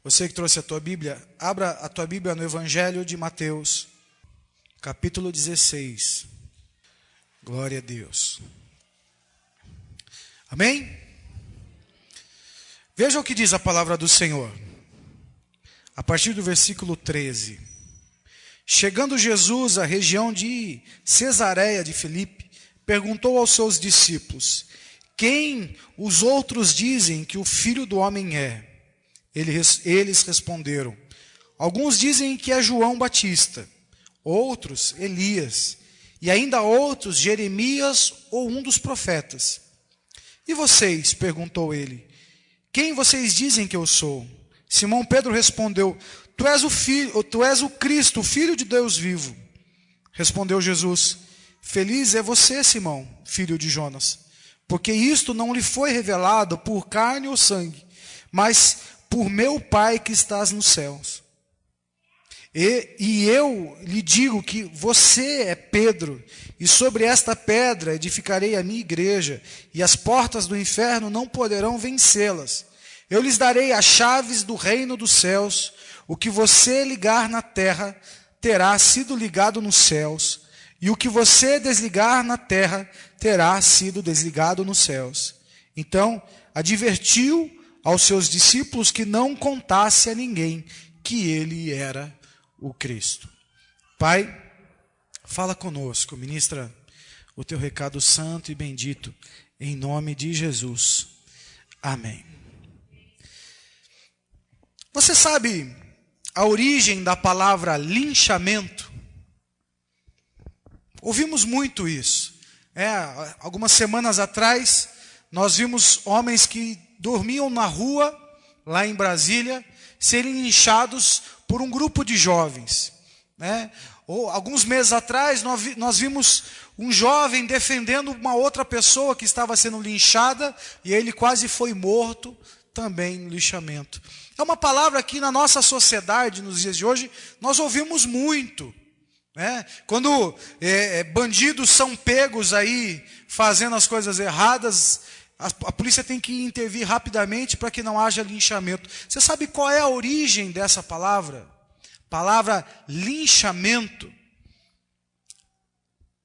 Você que trouxe a tua Bíblia, abra a tua Bíblia no Evangelho de Mateus, capítulo 16. Glória a Deus. Amém? Veja o que diz a palavra do Senhor. A partir do versículo 13. Chegando Jesus à região de Cesareia de Filipe, perguntou aos seus discípulos: quem os outros dizem que o Filho do Homem é? Eles responderam: alguns dizem que é João Batista, outros Elias, e ainda outros Jeremias ou um dos profetas. E vocês? Perguntou ele. Quem vocês dizem que eu sou? Simão Pedro respondeu: Tu és o Cristo, o Filho de Deus vivo. Respondeu Jesus: feliz é você, Simão, filho de Jonas, porque isto não lhe foi revelado por carne ou sangue, mas por meu Pai que estás nos céus. E eu lhe digo que você é Pedro, e sobre esta pedra edificarei a minha igreja, e as portas do inferno não poderão vencê-las. Eu lhes darei as chaves do reino dos céus. O que você ligar na terra terá sido ligado nos céus, e o que você desligar na terra terá sido desligado nos céus. Então advertiu aos seus discípulos que não contasse a ninguém que ele era o Cristo. Pai, fala conosco, ministra o teu recado santo e bendito, em nome de Jesus. Amém. Você sabe a origem da palavra linchamento? Ouvimos muito isso. Algumas semanas atrás, nós vimos homens que dormiam na rua, lá em Brasília, serem linchados por um grupo de jovens. Ou, alguns meses atrás, nós vimos um jovem defendendo uma outra pessoa que estava sendo linchada, e ele quase foi morto também no linchamento. É uma palavra que na nossa sociedade, nos dias de hoje, nós ouvimos muito. Quando bandidos são pegos aí fazendo as coisas erradas, a polícia tem que intervir rapidamente para que não haja linchamento. Você sabe qual é a origem dessa palavra? Palavra linchamento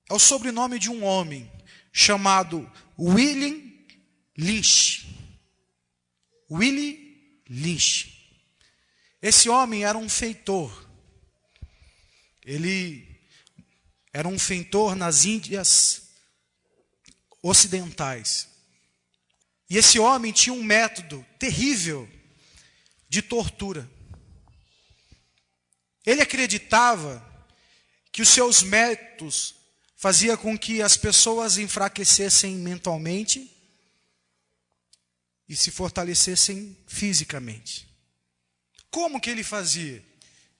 é o sobrenome de um homem chamado William Lynch. Willie Lynch. Esse homem era um feitor. Ele era um feitor nas Índias Ocidentais. E esse homem tinha um método terrível de tortura. Ele acreditava que os seus métodos faziam com que as pessoas enfraquecessem mentalmente e se fortalecessem fisicamente. Como que ele fazia?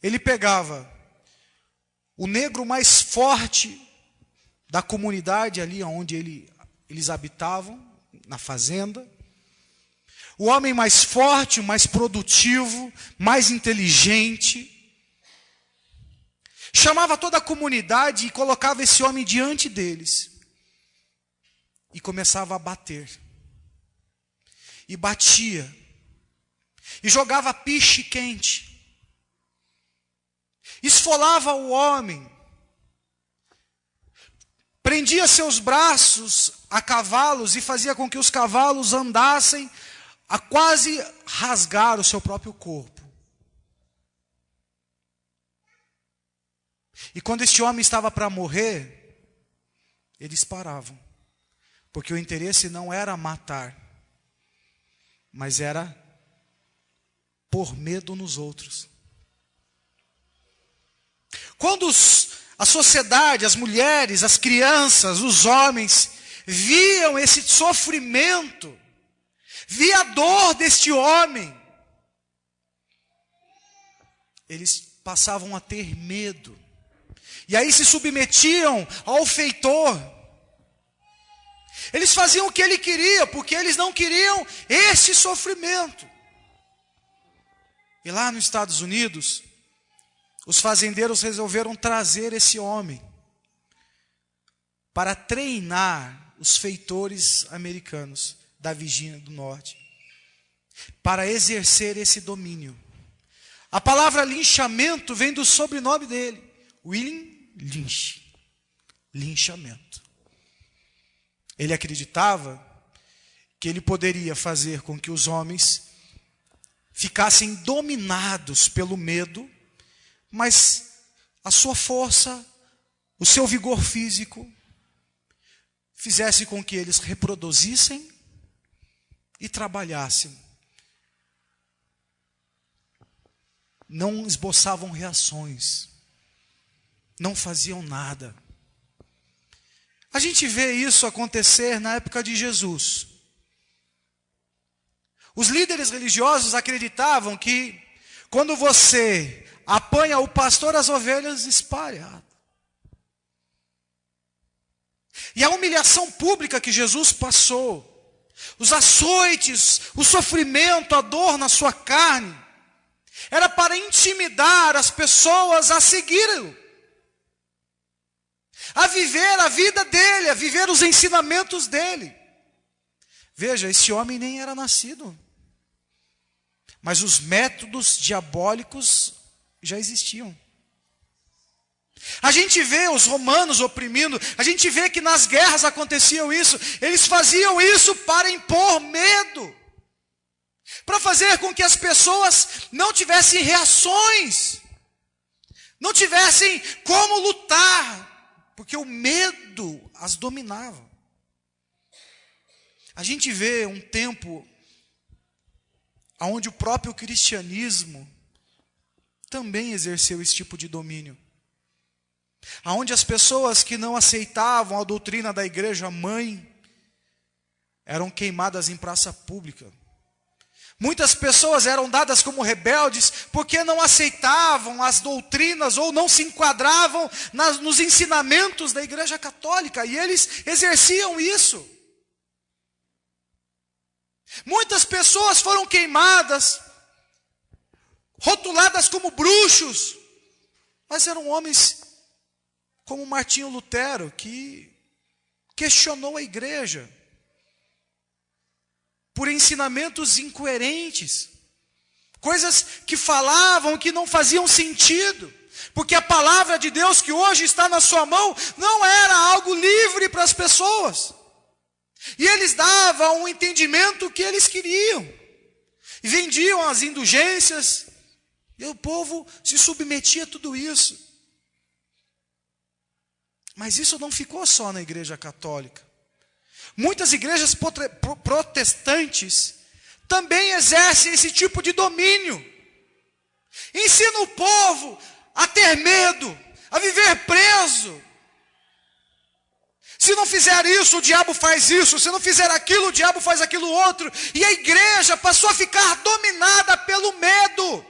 Ele pegava o negro mais forte da comunidade ali onde eles habitavam, na fazenda, o homem mais forte, mais produtivo, mais inteligente, chamava toda a comunidade e colocava esse homem diante deles, e começava a bater, e batia, e jogava piche quente, esfolava o homem, prendia seus braços a cavalos e fazia com que os cavalos andassem a quase rasgar o seu próprio corpo. E quando este homem estava para morrer, eles paravam, porque o interesse não era matar, mas era pôr medo nos outros. Quando a sociedade, as mulheres, as crianças, os homens viam esse sofrimento, via a dor deste homem, eles passavam a ter medo. E aí se submetiam ao feitor. Eles faziam o que ele queria, porque eles não queriam esse sofrimento. E lá nos Estados Unidos, os fazendeiros resolveram trazer esse homem para treinar os feitores americanos da Virgínia do Norte, para exercer esse domínio. A palavra linchamento vem do sobrenome dele, William Lynch. Linchamento. Ele acreditava que ele poderia fazer com que os homens ficassem dominados pelo medo, mas a sua força, o seu vigor físico, fizesse com que eles reproduzissem e trabalhassem. Não esboçavam reações, não faziam nada. A gente vê isso acontecer na época de Jesus. Os líderes religiosos acreditavam que quando você apanha o pastor, as ovelhas espalham. E a humilhação pública que Jesus passou, os açoites, o sofrimento, a dor na sua carne, era para intimidar as pessoas a segui-lo, a viver a vida dele, a viver os ensinamentos dele. Veja, esse homem nem era nascido, mas os métodos diabólicos já existiam. A gente vê os romanos oprimindo, a gente vê que nas guerras aconteciam isso, eles faziam isso para impor medo, para fazer com que as pessoas não tivessem reações, não tivessem como lutar, porque o medo as dominava. A gente vê um tempo onde o próprio cristianismo também exerceu esse tipo de domínio. Onde as pessoas que não aceitavam a doutrina da igreja mãe eram queimadas em praça pública. Muitas pessoas eram dadas como rebeldes porque não aceitavam as doutrinas ou não se enquadravam nos ensinamentos da igreja católica, e eles exerciam isso. Muitas pessoas foram queimadas, rotuladas como bruxos, mas eram homens como Martinho Lutero, que questionou a igreja por ensinamentos incoerentes, coisas que falavam que não faziam sentido, porque a palavra de Deus que hoje está na sua mão não era algo livre para as pessoas, e eles davam um entendimento que eles queriam, e vendiam as indulgências, e o povo se submetia a tudo isso. Mas isso não ficou só na igreja católica. Muitas igrejas protestantes também exercem esse tipo de domínio. Ensina o povo a ter medo, a viver preso. Se não fizer isso, o diabo faz isso. Se não fizer aquilo, o diabo faz aquilo outro. E a igreja passou a ficar dominada pelo medo.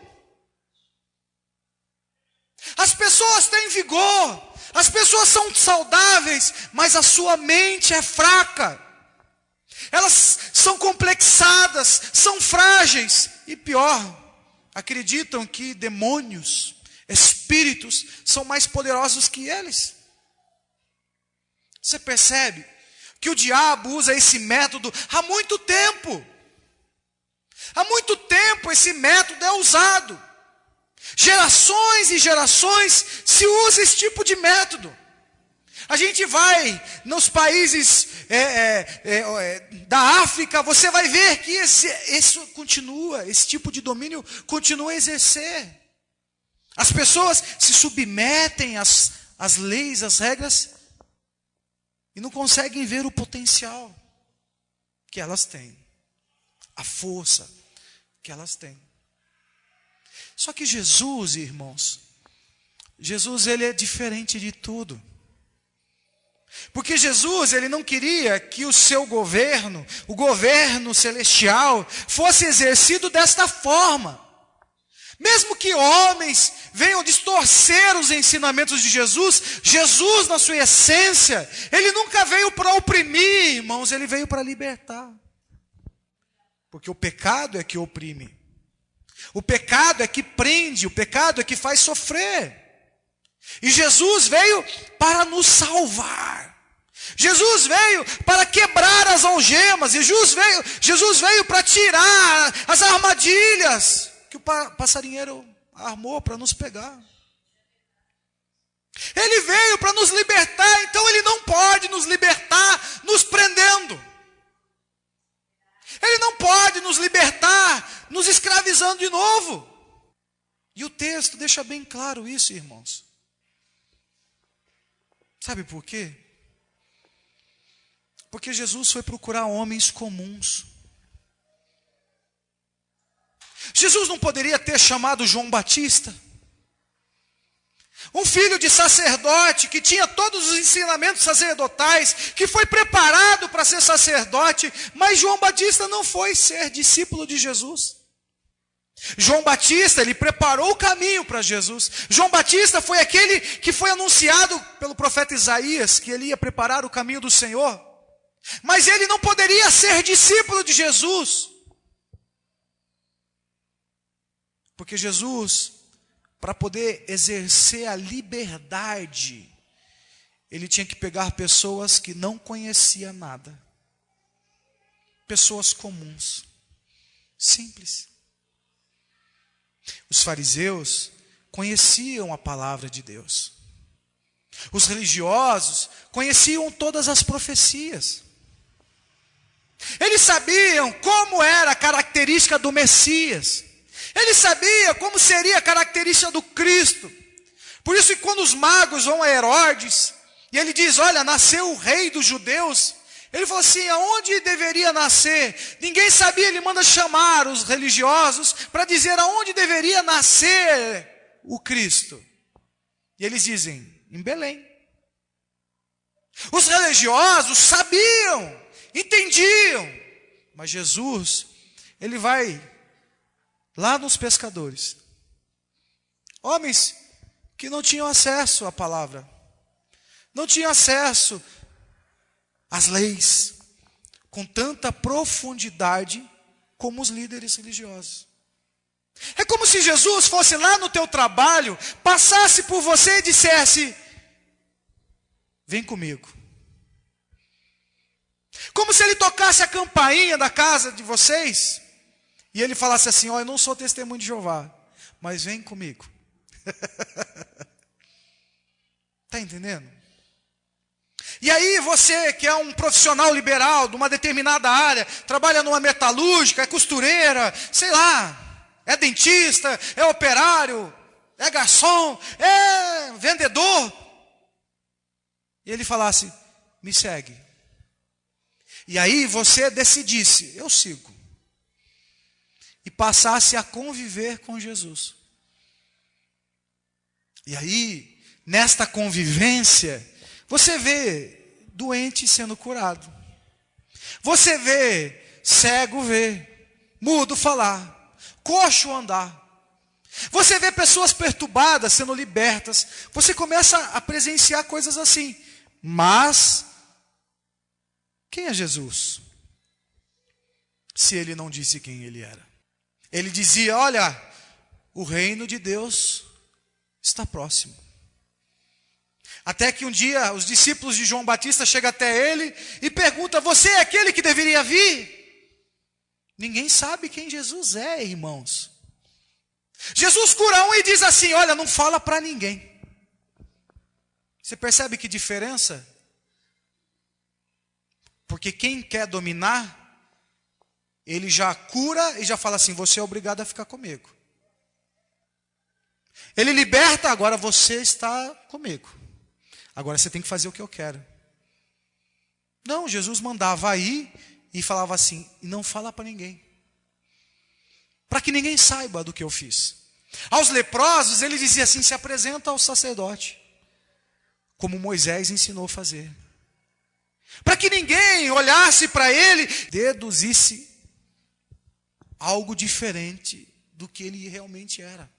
As pessoas têm vigor, as pessoas são saudáveis, mas a sua mente é fraca. Elas são complexadas, são frágeis. E pior, acreditam que demônios, espíritos, são mais poderosos que eles. Você percebe que o diabo usa esse método há muito tempo. Há muito tempo esse método é usado. Gerações e gerações se usa esse tipo de método. A gente vai nos países da África, você vai ver que esse tipo de domínio continua a exercer. As pessoas se submetem às leis, às regras, e não conseguem ver o potencial que elas têm, a força que elas têm. Só que Jesus, irmãos, Jesus ele é diferente de tudo. Porque Jesus, ele não queria que o seu governo, o governo celestial, fosse exercido desta forma. Mesmo que homens venham distorcer os ensinamentos de Jesus, Jesus na sua essência, ele nunca veio para oprimir, irmãos, ele veio para libertar. Porque o pecado é que oprime. O pecado é que prende, o pecado é que faz sofrer. E Jesus veio para nos salvar. Jesus veio para quebrar as algemas. E Jesus veio para tirar as armadilhas que o passarinheiro armou para nos pegar. Ele veio para nos libertar, então ele não pode nos libertar nos prendendo. Ele não pode nos libertar nos escravizando de novo. E o texto deixa bem claro isso, irmãos. Sabe por quê? Porque Jesus foi procurar homens comuns. Jesus não poderia ter chamado João Batista, um filho de sacerdote que tinha todos os ensinamentos sacerdotais, que foi preparado para ser sacerdote, mas João Batista não foi ser discípulo de Jesus. João Batista, ele preparou o caminho para Jesus. João Batista foi aquele que foi anunciado pelo profeta Isaías, que ele ia preparar o caminho do Senhor. Mas ele não poderia ser discípulo de Jesus. Porque Jesus, para poder exercer a liberdade, ele tinha que pegar pessoas que não conheciam nada. Pessoas comuns. Simples. Os fariseus conheciam a palavra de Deus. Os religiosos conheciam todas as profecias. Eles sabiam como era a característica do Messias. Eles sabiam como seria a característica do Cristo. Por isso que quando os magos vão a Herodes, e ele diz, olha, nasceu o rei dos judeus, ele falou assim, aonde deveria nascer? Ninguém sabia, ele manda chamar os religiosos para dizer aonde deveria nascer o Cristo. E eles dizem, em Belém. Os religiosos sabiam, entendiam, mas Jesus, ele vai lá nos pescadores. Homens que não tinham acesso à palavra, não tinham acesso às leis, com tanta profundidade como os líderes religiosos. É como se Jesus fosse lá no teu trabalho, passasse por você e dissesse, vem comigo. Como se ele tocasse a campainha da casa de vocês, e ele falasse assim, ó, eu não sou testemunho de Jeová, mas vem comigo. Está entendendo? E aí você que é um profissional liberal de uma determinada área, trabalha numa metalúrgica, é costureira, sei lá, é dentista, é operário, é garçom, é vendedor. E ele falasse, me segue. E aí você decidisse, eu sigo. E passasse a conviver com Jesus. E aí, nesta convivência, você vê doente sendo curado. Você vê cego ver, mudo falar, coxo andar. Você vê pessoas perturbadas sendo libertas. Você começa a presenciar coisas assim. Mas, quem é Jesus? Se ele não disse quem ele era. Ele dizia, olha, o reino de Deus está próximo. Até que um dia os discípulos de João Batista chegam até ele e perguntam, você é aquele que deveria vir? Ninguém sabe quem Jesus é, irmãos. Jesus cura um e diz assim, olha, não fala para ninguém. Você percebe que diferença? Porque quem quer dominar, ele já cura e já fala assim, você é obrigado a ficar comigo. Ele liberta, agora você está comigo. Agora você tem que fazer o que eu quero. Não, Jesus mandava aí e falava assim, não fala para ninguém. Para que ninguém saiba do que eu fiz. Aos leprosos, ele dizia assim, se apresenta ao sacerdote. Como Moisés ensinou a fazer. Para que ninguém olhasse para ele, deduzisse algo diferente do que ele realmente era.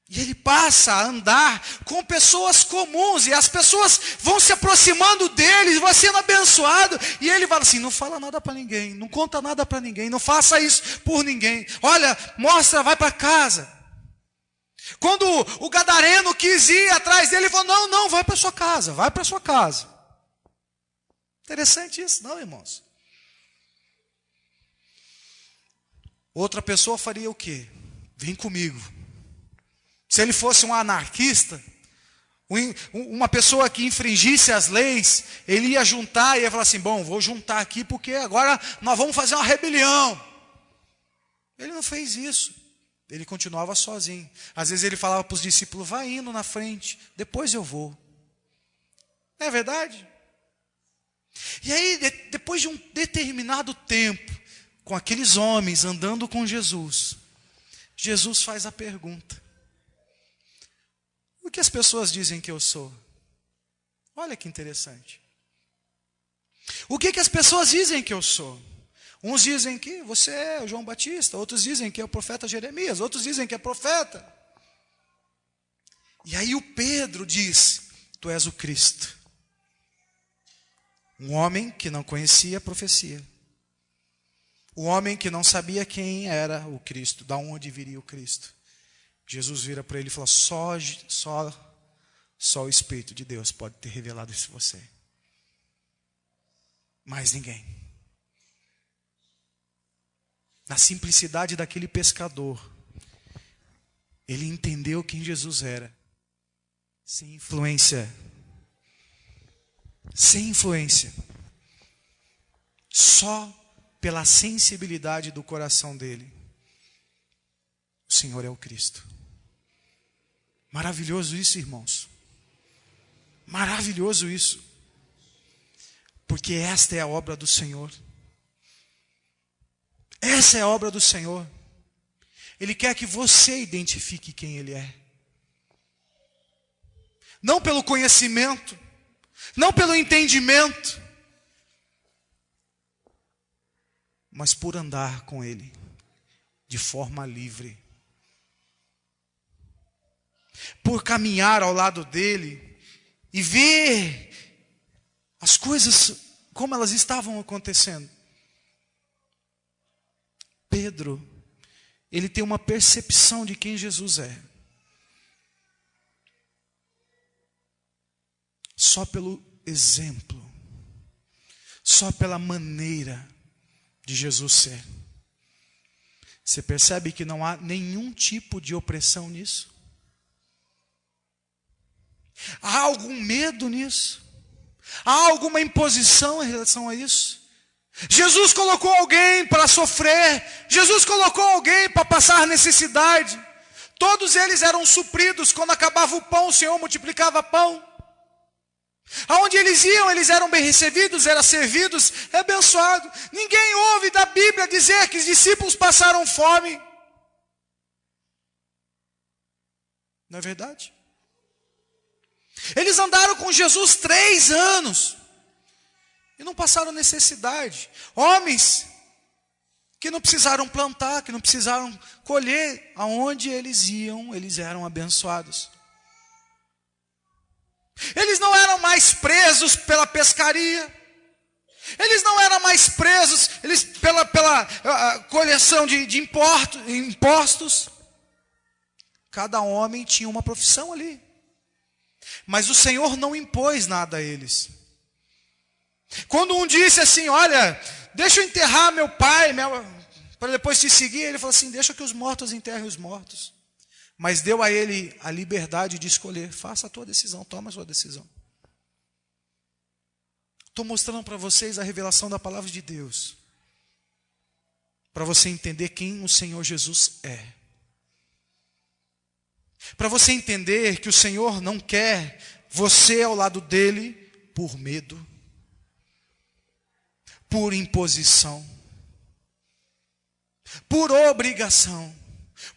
E ele passa a andar com pessoas comuns, e as pessoas vão se aproximando dele, vão sendo abençoado, e ele fala assim, não fala nada para ninguém, não conta nada para ninguém, não faça isso por ninguém. Olha, mostra, vai para casa. Quando o gadareno quis ir atrás dele, ele falou, não, vai para sua casa, vai para sua casa. Interessante isso, não, irmãos? Outra pessoa faria o quê? vem comigo. Se ele fosse um anarquista, uma pessoa que infringisse as leis, ele ia juntar e ia falar assim, bom, vou juntar aqui porque agora nós vamos fazer uma rebelião. Ele não fez isso. Ele continuava sozinho. Às vezes ele falava para os discípulos, vai indo na frente, depois eu vou. Não é verdade? E aí, depois de um determinado tempo, com aqueles homens andando com Jesus, Jesus faz a pergunta: o que as pessoas dizem que eu sou? Olha que interessante. O que as pessoas dizem que eu sou? Uns dizem que você é o João Batista, outros dizem que é o profeta Jeremias, outros dizem que é profeta. E aí o Pedro diz, tu és o Cristo. Um homem que não conhecia a profecia. O homem que não sabia quem era o Cristo, da onde viria o Cristo. Jesus vira para ele e fala, só o Espírito de Deus pode ter revelado isso a você. Mais ninguém. Na simplicidade daquele pescador, ele entendeu quem Jesus era. Sem influência. Sem influência. Só pela sensibilidade do coração dele. O Senhor é o Cristo. Maravilhoso isso, irmãos. Maravilhoso isso. Porque esta é a obra do Senhor. Essa é a obra do Senhor. Ele quer que você identifique quem Ele é. Não pelo conhecimento, não pelo entendimento, mas por andar com Ele de forma livre. Por caminhar ao lado dEle e ver as coisas como elas estavam acontecendo. Pedro, ele tem uma percepção de quem Jesus é. Só pelo exemplo, só pela maneira de Jesus ser. Você percebe que não há nenhum tipo de opressão nisso? Há algum medo nisso? Há alguma imposição em relação a isso? Jesus colocou alguém para sofrer. Jesus colocou alguém para passar necessidade. Todos eles eram supridos. Quando acabava o pão, o Senhor multiplicava pão. Aonde eles iam, eles eram bem recebidos, eram servidos, abençoados. Ninguém ouve da Bíblia dizer que os discípulos passaram fome. Não é verdade? Eles andaram com Jesus 3 anos. E não passaram necessidade. Homens que não precisaram plantar, que não precisaram colher. Aonde eles iam, eles eram abençoados. Eles não eram mais presos pela pescaria. Eles não eram mais presos pela coleção de impostos. Cada homem tinha uma profissão ali. Mas o Senhor não impôs nada a eles. Quando um disse assim, olha, deixa eu enterrar meu pai, para depois te seguir, ele falou assim, deixa que os mortos enterrem os mortos. Mas deu a ele a liberdade de escolher, faça a tua decisão, toma a sua decisão. Estou mostrando para vocês a revelação da palavra de Deus, para você entender quem o Senhor Jesus é. Para você entender que o Senhor não quer você ao lado dele por medo, por imposição, por obrigação.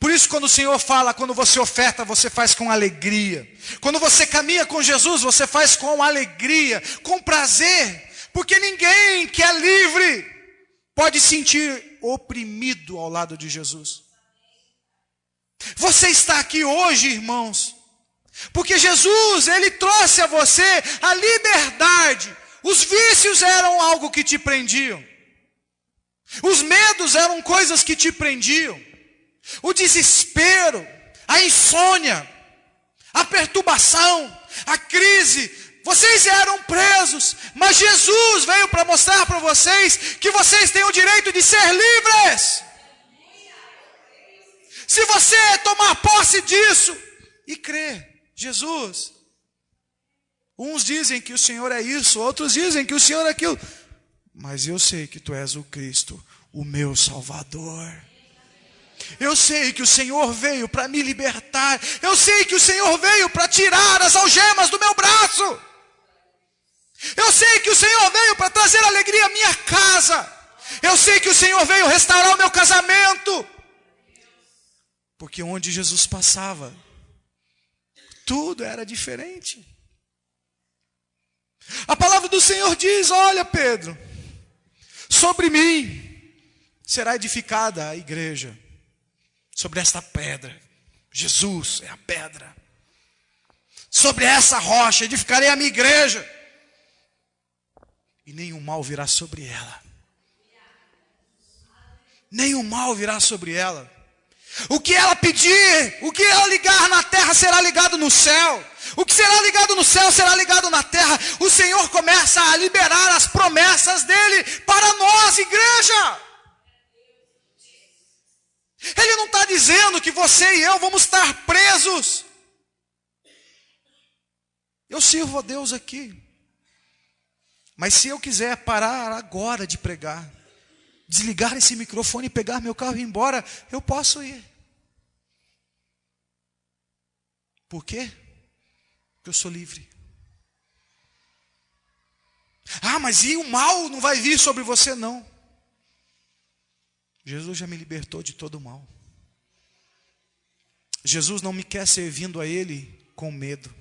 Por isso, quando o Senhor fala, quando você oferta, você faz com alegria. Quando você caminha com Jesus, você faz com alegria, com prazer. Porque ninguém que é livre pode sentir oprimido ao lado de Jesus. Você está aqui hoje, irmãos, porque Jesus, Ele trouxe a você a liberdade. Os vícios eram algo que te prendiam. Os medos eram coisas que te prendiam. O desespero, a insônia, a perturbação, a crise, vocês eram presos, mas Jesus veio para mostrar para vocês que vocês têm o direito de ser livres. Se você tomar posse disso e crer, Jesus, uns dizem que o Senhor é isso, outros dizem que o Senhor é aquilo, mas eu sei que tu és o Cristo, o meu Salvador. Eu sei que o Senhor veio para me libertar. Eu sei que o Senhor veio para tirar as algemas do meu braço. Eu sei que o Senhor veio para trazer alegria à minha casa. Eu sei que o Senhor veio restaurar o meu casamento. Porque onde Jesus passava, tudo era diferente. A palavra do Senhor diz: olha, Pedro, sobre mim será edificada a igreja, sobre esta pedra. Jesus é a pedra. Sobre essa rocha edificarei a minha igreja, e nenhum mal virá sobre ela. Nenhum mal virá sobre ela. O que ela pedir, o que ela ligar na terra será ligado no céu. O que será ligado no céu será ligado na terra. O Senhor começa a liberar as promessas dele para nós, igreja. Ele não está dizendo que você e eu vamos estar presos. Eu sirvo a Deus aqui. Mas se eu quiser parar agora de pregar, desligar esse microfone, pegar meu carro e ir embora, eu posso ir. Por quê? Porque eu sou livre. Ah, mas e o mal não vai vir sobre você? Não. Jesus já me libertou de todo o mal. Jesus não me quer servindo a Ele com medo.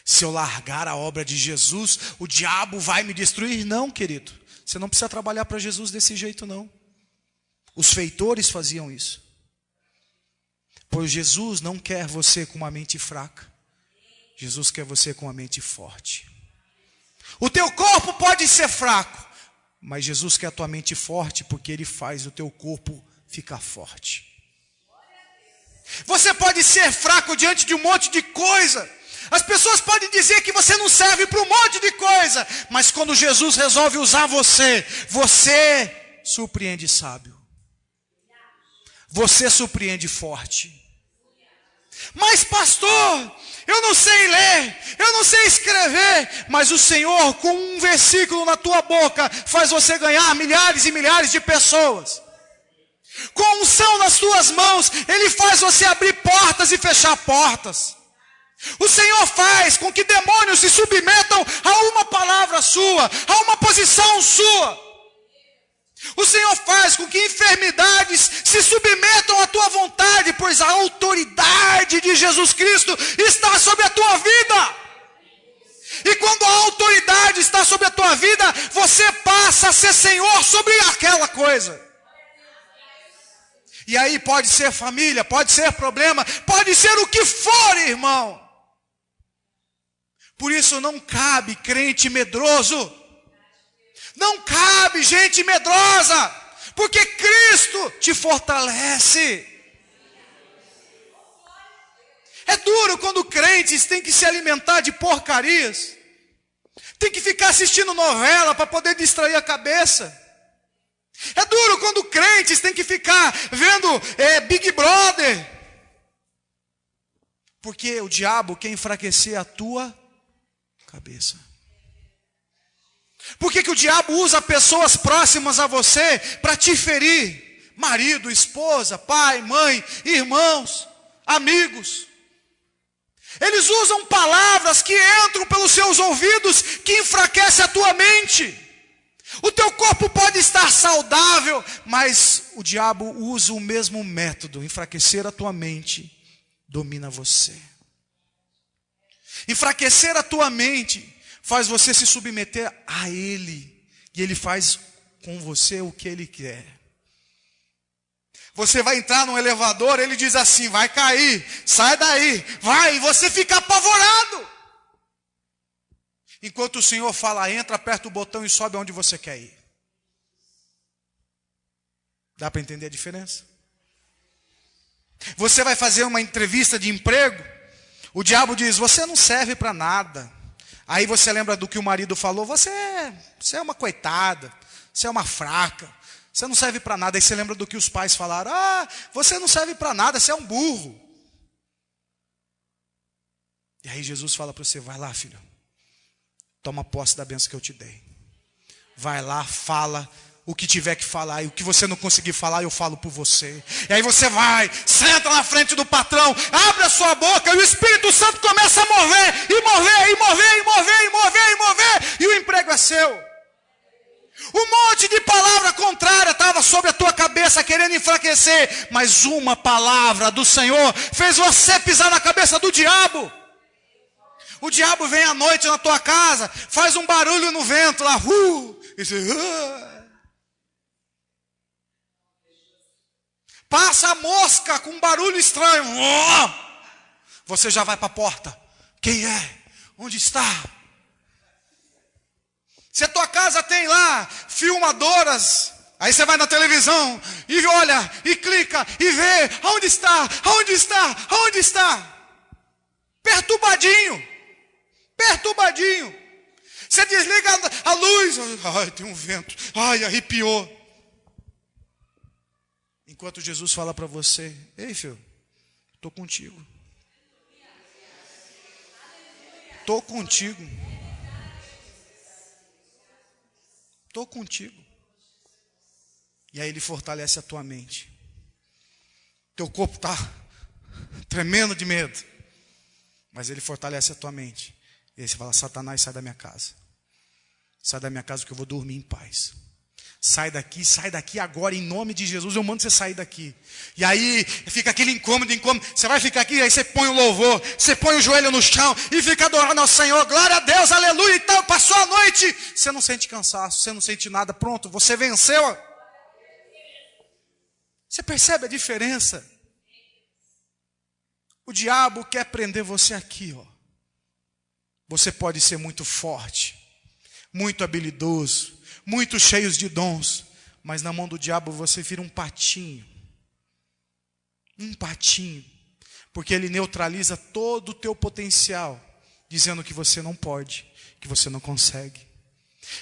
Se eu largar a obra de Jesus, o diabo vai me destruir? Não, querido. Você não precisa trabalhar para Jesus desse jeito, não. Os feitores faziam isso. Pois Jesus não quer você com uma mente fraca. Jesus quer você com uma mente forte. O teu corpo pode ser fraco, mas Jesus quer a tua mente forte, porque Ele faz o teu corpo ficar forte. Você pode ser fraco diante de um monte de coisa. As pessoas podem dizer que você não serve para um monte de coisa, mas quando Jesus resolve usar você, você surpreende sábio. Você surpreende forte. Mas pastor, eu não sei ler, eu não sei escrever, mas o Senhor, com um versículo na tua boca, faz você ganhar milhares e milhares de pessoas. Com unção nas tuas mãos, Ele faz você abrir portas e fechar portas. O Senhor faz com que demônios se submetam a uma palavra sua, a uma posição sua. O Senhor faz com que enfermidades se submetam à tua vontade, pois a autoridade de Jesus Cristo está sobre a tua vida. E quando a autoridade está sobre a tua vida, você passa a ser Senhor sobre aquela coisa. E aí pode ser família, pode ser problema, pode ser o que for, irmão. Por isso não cabe crente medroso. Não cabe gente medrosa. Porque Cristo te fortalece. É duro quando crentes têm que se alimentar de porcarias. Tem que ficar assistindo novela para poder distrair a cabeça. É duro quando crentes têm que ficar vendo Big Brother. Porque o diabo quer enfraquecer a tua cabeça. Por que o diabo usa pessoas próximas a você para te ferir? Marido, esposa, pai, mãe, irmãos, amigos. Eles usam palavras que entram pelos seus ouvidos, que enfraquecem a tua mente. O teu corpo pode estar saudável, mas o diabo usa o mesmo método. Enfraquecer a tua mente domina você. Enfraquecer a tua mente faz você se submeter a Ele. E Ele faz com você o que Ele quer. Você vai entrar num elevador, Ele diz assim: vai cair, sai daí, vai, e você fica apavorado. Enquanto o Senhor fala, entra, aperta o botão e sobe aonde você quer ir. Dá para entender a diferença? Você vai fazer uma entrevista de emprego, o diabo diz, você não serve para nada. Aí você lembra do que o marido falou, você é uma coitada, você é uma fraca, Você não serve para nada. Aí você lembra do que os pais falaram. Você não serve para nada, você é um burro. E aí Jesus fala para você, vai lá, filho. Toma posse da bênção que eu te dei. Vai lá, fala o que tiver que falar. E o que você não conseguir falar, eu falo por você. E aí você vai, senta na frente do patrão, abre a sua boca, e o Espírito Santo começa a mover, e mover, e mover, e mover, e mover, e mover. E o emprego é seu. Um monte de palavra contrária estava sobre a tua cabeça, querendo enfraquecer. Mas uma palavra do Senhor fez você pisar na cabeça do diabo. O diabo vem à noite na tua casa, faz um barulho no vento lá, e você, passa a mosca com um barulho estranho, você já vai para a porta. Quem é? Onde está? Se a tua casa tem lá filmadoras, aí você vai na televisão e olha, e clica, e vê, aonde está, aonde está, aonde está? Perturbadinho. Você desliga a luz, ai, tem um vento, ai, arrepiou. Enquanto Jesus fala para você, ei filho, estou contigo. Estou contigo. Estou contigo. E aí ele fortalece a tua mente. Teu corpo está tremendo de medo. Mas ele fortalece a tua mente. E aí você fala, Satanás, sai da minha casa. Sai da minha casa que eu vou dormir em paz. Sai daqui agora, em nome de Jesus, eu mando você sair daqui. E aí fica aquele incômodo. Você vai ficar aqui, aí você põe o louvor, você põe o joelho no chão e fica adorando ao Senhor, glória a Deus, aleluia e tal. Passou a noite, você não sente cansaço, você não sente nada, pronto, você venceu. Você percebe a diferença? O diabo quer prender você aqui, ó. Você pode ser muito forte, muito habilidoso, muito cheio de dons, mas na mão do diabo você vira um patinho. Um patinho. Porque ele neutraliza todo o teu potencial, dizendo que você não pode, que você não consegue.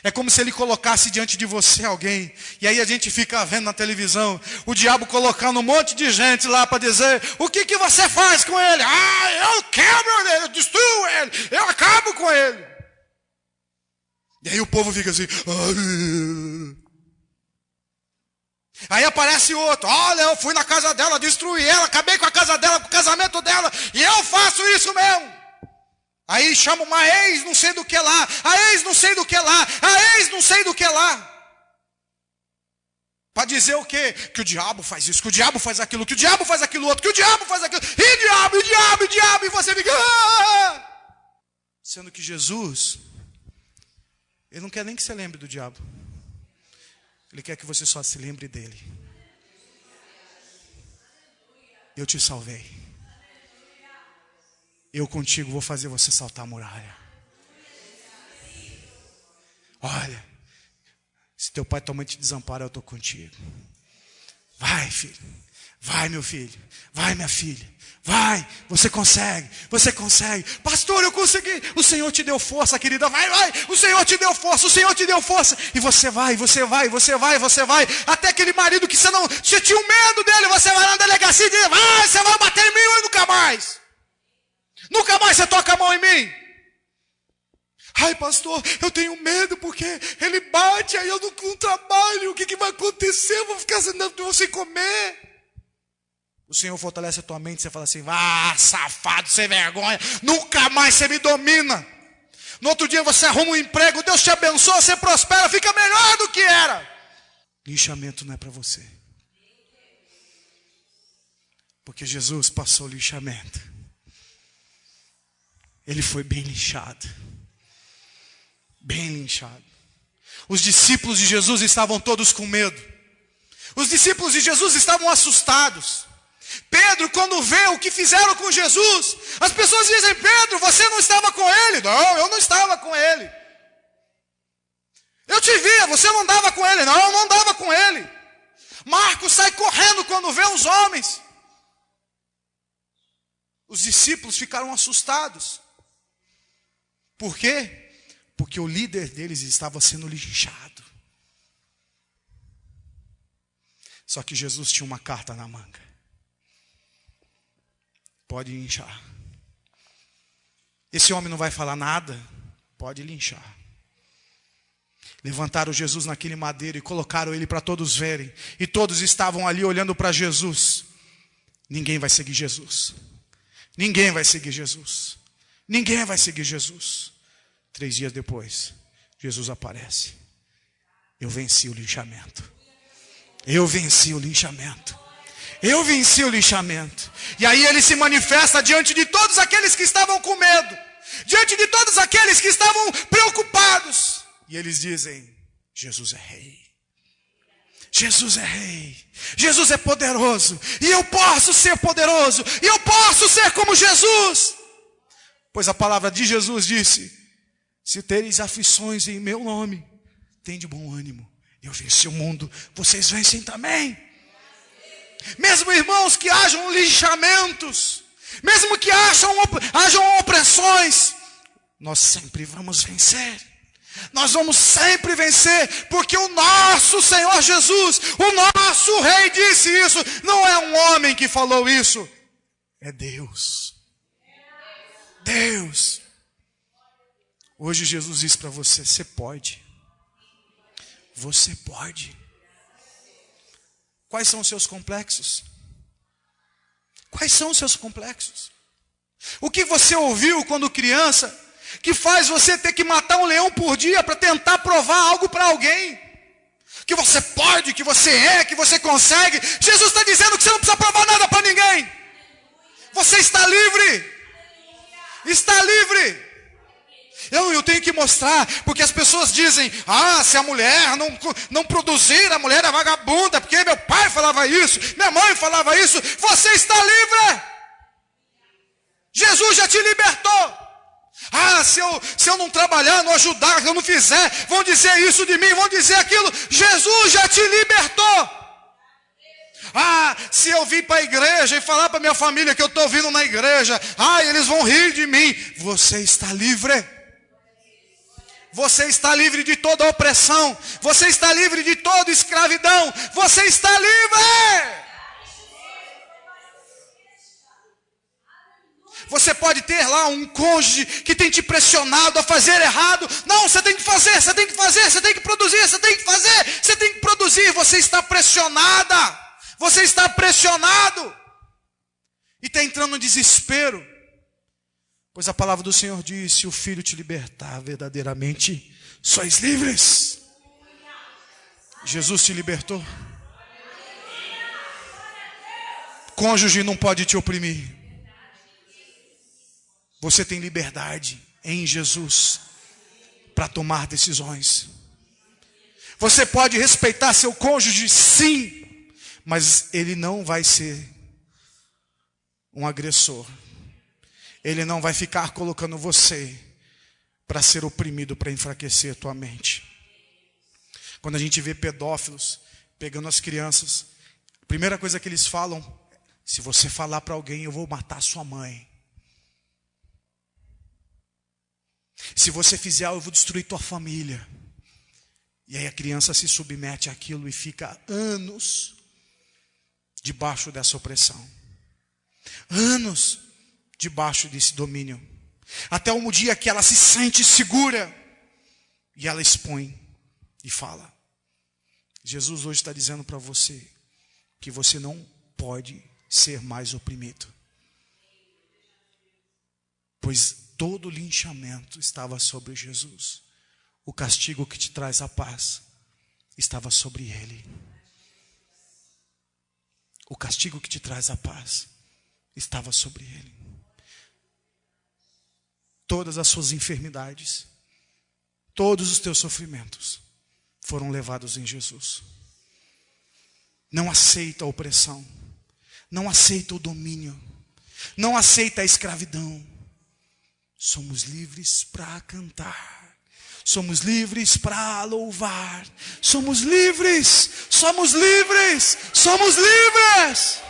É como se ele colocasse diante de você alguém, e aí a gente fica vendo na televisão, o diabo colocando um monte de gente lá para dizer, o que você faz com ele? Eu quebro ele, eu destruo ele, eu acabo com ele. E aí o povo fica assim, aí aparece outro, olha, eu fui na casa dela, destruí ela, acabei com a casa dela, com o casamento dela, e eu faço isso mesmo. Aí chama uma ex não sei do que lá, a ex não sei do que lá, a ex não sei do que lá. Para dizer o quê? Que o diabo faz isso, que o diabo faz aquilo, que o diabo faz aquilo outro, que o diabo faz aquilo, e diabo, e você fica... Sendo que Jesus, ele não quer nem que você lembre do diabo. Ele quer que você só se lembre dele. Eu te salvei. Eu contigo vou fazer você saltar a muralha. Olha, se teu pai e tua mãe te desamparam, eu estou contigo. Vai, filho. Vai, meu filho. Vai, minha filha. Vai, você consegue. Você consegue. Pastor, eu consegui. O Senhor te deu força, querida. Vai. O Senhor te deu força. O Senhor te deu força. E você vai. Até aquele marido que você tinha um medo dele. Você vai na delegacia e diz, vai, você vai bater em mim e nunca mais. Nunca mais você toca a mão em mim. Ai, pastor, eu tenho medo porque ele bate, aí eu não trabalho. O que vai acontecer? Eu vou ficar sem comer. O Senhor fortalece a tua mente. Você fala assim, safado, sem vergonha. Nunca mais você me domina. No outro dia você arruma um emprego, Deus te abençoa, você prospera, fica melhor do que era. Linchamento não é para você. Porque Jesus passou linchamento. Ele foi bem linchado. Bem linchado. Os discípulos de Jesus estavam todos com medo. Os discípulos de Jesus estavam assustados. Pedro, quando vê o que fizeram com Jesus, as pessoas dizem, Pedro, você não estava com ele? Não, eu não estava com ele. Eu te via, você não andava com ele? Não, eu não andava com ele. Marcos sai correndo quando vê os homens. Os discípulos ficaram assustados. Por quê? Porque o líder deles estava sendo linchado. Só que Jesus tinha uma carta na manga. Pode linchar. Esse homem não vai falar nada? Pode linchar. Levantaram Jesus naquele madeiro e colocaram ele para todos verem. E todos estavam ali olhando para Jesus. Ninguém vai seguir Jesus. Ninguém vai seguir Jesus. Ninguém vai seguir Jesus. 3 dias depois, Jesus aparece. Eu venci o linchamento. Eu venci o linchamento. Eu venci o linchamento. E aí ele se manifesta diante de todos aqueles que estavam com medo. Diante de todos aqueles que estavam preocupados. E eles dizem, Jesus é rei. Jesus é rei. Jesus é poderoso. E eu posso ser poderoso. E eu posso ser como Jesus. Pois a palavra de Jesus disse, se tereis aflições em meu nome, tende bom ânimo. Eu venci o mundo, vocês vencem também. Mesmo, irmãos, que hajam linchamentos, mesmo que hajam opressões, nós sempre vamos vencer. Nós vamos sempre vencer, porque o nosso Senhor Jesus, o nosso Rei disse isso. Não é um homem que falou isso, é Deus. Deus. Hoje Jesus diz para você, você pode. Você pode. Quais são os seus complexos? Quais são os seus complexos? O que você ouviu quando criança que faz você ter que matar um leão por dia para tentar provar algo para alguém? Que você pode, que você é, que você consegue. Jesus está dizendo que você não precisa provar nada para ninguém. Você está livre. Está livre. Eu tenho que mostrar, porque as pessoas dizem, se a mulher não produzir, a mulher é vagabunda, porque meu pai falava isso, minha mãe falava isso. Você está livre. Jesus já te libertou. Se eu não trabalhar, não ajudar, se eu não fizer, vão dizer isso de mim, vão dizer aquilo. Jesus já te libertou. Se eu vir para a igreja e falar para minha família que eu estou vindo na igreja, eles vão rir de mim. Você está livre. Você está livre de toda opressão. Você está livre de toda escravidão. Você está livre. Você pode ter lá um cônjuge que tem te pressionado a fazer errado. Não, você tem que fazer, você tem que fazer, você tem que produzir, você tem que fazer, você tem que produzir. Você está pressionada. Você está pressionado. E está entrando no desespero. Pois a palavra do Senhor diz, se o Filho te libertar, verdadeiramente sois livres. Jesus te libertou. Cônjuge não pode te oprimir. Você tem liberdade em Jesus para tomar decisões. Você pode respeitar seu cônjuge, sim, mas ele não vai ser um agressor. Ele não vai ficar colocando você para ser oprimido, para enfraquecer a tua mente. Quando a gente vê pedófilos pegando as crianças, a primeira coisa que eles falam, se você falar para alguém, eu vou matar sua mãe. Se você fizer, eu vou destruir tua família. E aí a criança se submete àquilo e fica anos debaixo dessa opressão. Anos debaixo desse domínio. Até um dia que ela se sente segura. E ela expõe e fala. Jesus hoje está dizendo para você que você não pode ser mais oprimido. Pois todo linchamento estava sobre Jesus. O castigo que te traz a paz estava sobre ele. O castigo que te traz a paz estava sobre ele. Todas as suas enfermidades, todos os teus sofrimentos foram levados em Jesus. Não aceita a opressão, não aceita o domínio, não aceita a escravidão. Somos livres para cantar, somos livres para louvar, somos livres, somos livres, somos livres,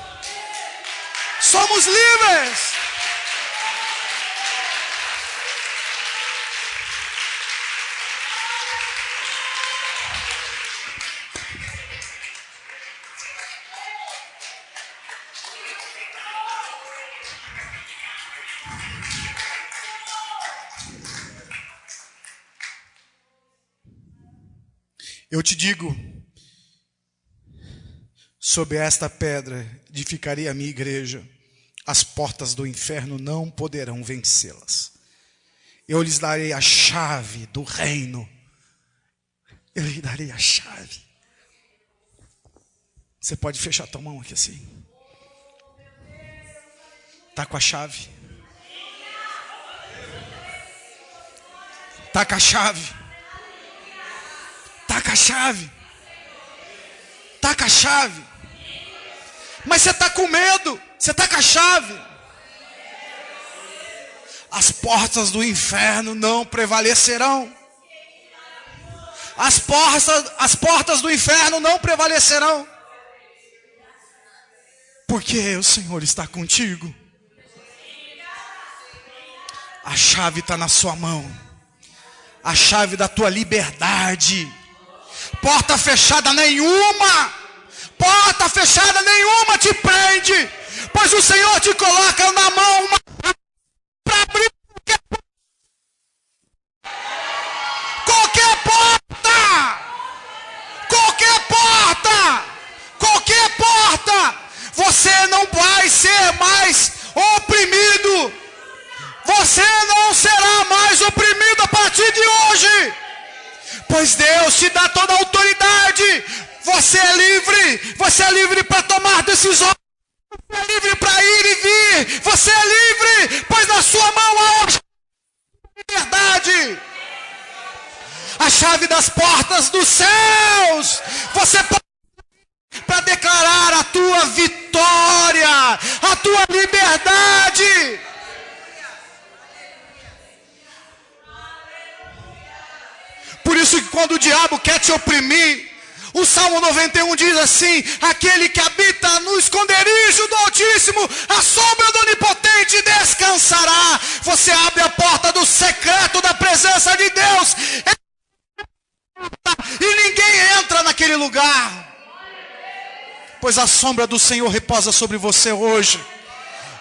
somos livres. Eu te digo, sobre esta pedra edificarei a minha igreja, as portas do inferno não poderão vencê-las. Eu lhes darei a chave do reino. Eu lhe darei a chave. Você pode fechar a tua mão aqui assim. Está com a chave? Está com a chave? Está com a chave? Está com a chave? Mas você está com medo. Você está com a chave. As portas do inferno não prevalecerão. As portas do inferno não prevalecerão. Porque o Senhor está contigo. A chave está na sua mão. A chave da tua liberdade. Porta fechada nenhuma. Porta fechada nenhuma te prende. Pois o Senhor te coloca na mão uma para abrir qualquer porta. Qualquer porta. Qualquer porta. Você não vai ser mais oprimido. Você não será mais oprimido a partir de hoje. Pois Deus te dá toda a autoridade. Você é livre. Você é livre para tomar decisões. Você é livre para ir e vir. Você é livre. Pois na sua mão há a liberdade. A chave das portas dos céus. Você pode para declarar a tua vitória, a tua liberdade. Por isso que quando o diabo quer te oprimir, o Salmo 91 diz assim: aquele que habita no esconderijo do Altíssimo, a sombra do Onipotente descansará. Você abre a porta do secreto da presença de Deus, e ninguém entra naquele lugar. Pois a sombra do Senhor repousa sobre você hoje.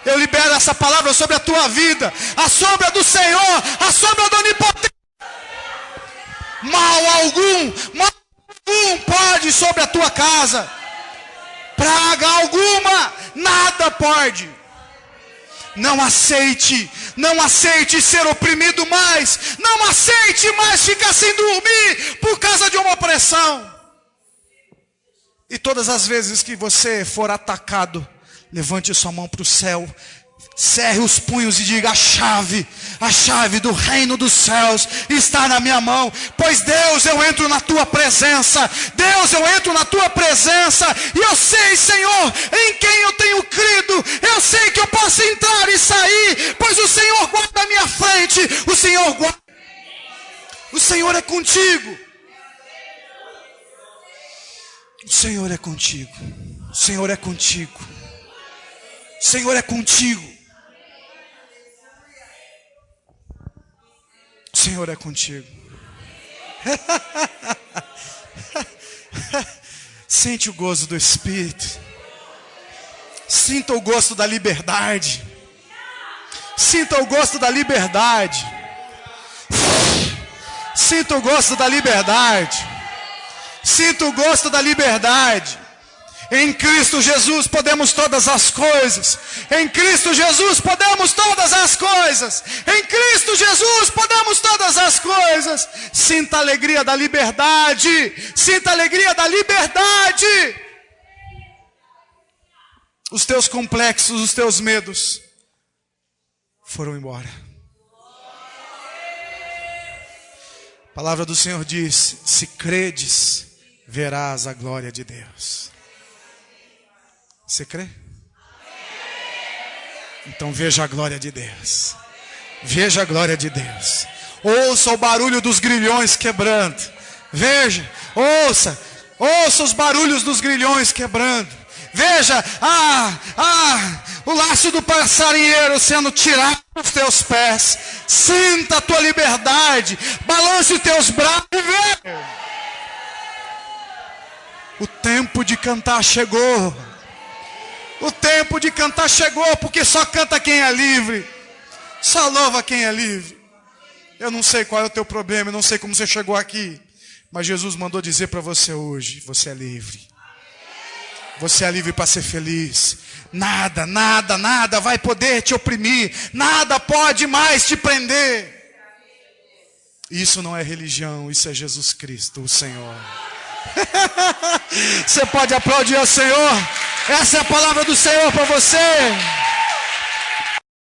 Eu libero essa palavra sobre a tua vida. A sombra do Senhor, a sombra do Onipotente. Mal algum pode sobre a tua casa. Praga alguma, nada pode. Não aceite ser oprimido mais. Não aceite mais ficar sem dormir por causa de uma opressão. E todas as vezes que você for atacado, levante sua mão para o céu, cerre os punhos e diga: a chave do reino dos céus está na minha mão. Pois Deus, eu entro na tua presença. Deus, eu entro na tua presença. E eu sei, Senhor, em quem eu tenho crido. Eu sei que eu posso entrar e sair. Pois o Senhor guarda a minha frente. O Senhor guarda. O Senhor é contigo. O Senhor é contigo. O Senhor é contigo. O Senhor é contigo. O Senhor é contigo. Sente o gozo do Espírito. Sinta o gosto da liberdade. Sinta o gosto da liberdade. Sinta o gosto da liberdade. Sinta o gosto da liberdade. Em Cristo Jesus podemos todas as coisas. Em Cristo Jesus podemos todas as coisas. Em Cristo Jesus podemos todas as coisas. Sinta a alegria da liberdade. Sinta a alegria da liberdade. Os teus complexos, os teus medos foram embora. A palavra do Senhor diz: se credes, verás a glória de Deus. Você crê? Então veja a glória de Deus. Veja a glória de Deus. Ouça o barulho dos grilhões quebrando. Veja, ouça os barulhos dos grilhões quebrando. Veja, o laço do passarinheiro sendo tirado dos teus pés. Sinta a tua liberdade. Balance os teus braços e veja. O tempo de cantar chegou. O tempo de cantar chegou, porque só canta quem é livre. Só louva quem é livre. Eu não sei qual é o teu problema, eu não sei como você chegou aqui. Mas Jesus mandou dizer para você hoje: você é livre. Você é livre para ser feliz. Nada, nada, nada vai poder te oprimir. Nada pode mais te prender. Isso não é religião, isso é Jesus Cristo, o Senhor. Você pode aplaudir ao Senhor? Essa é a palavra do Senhor para você.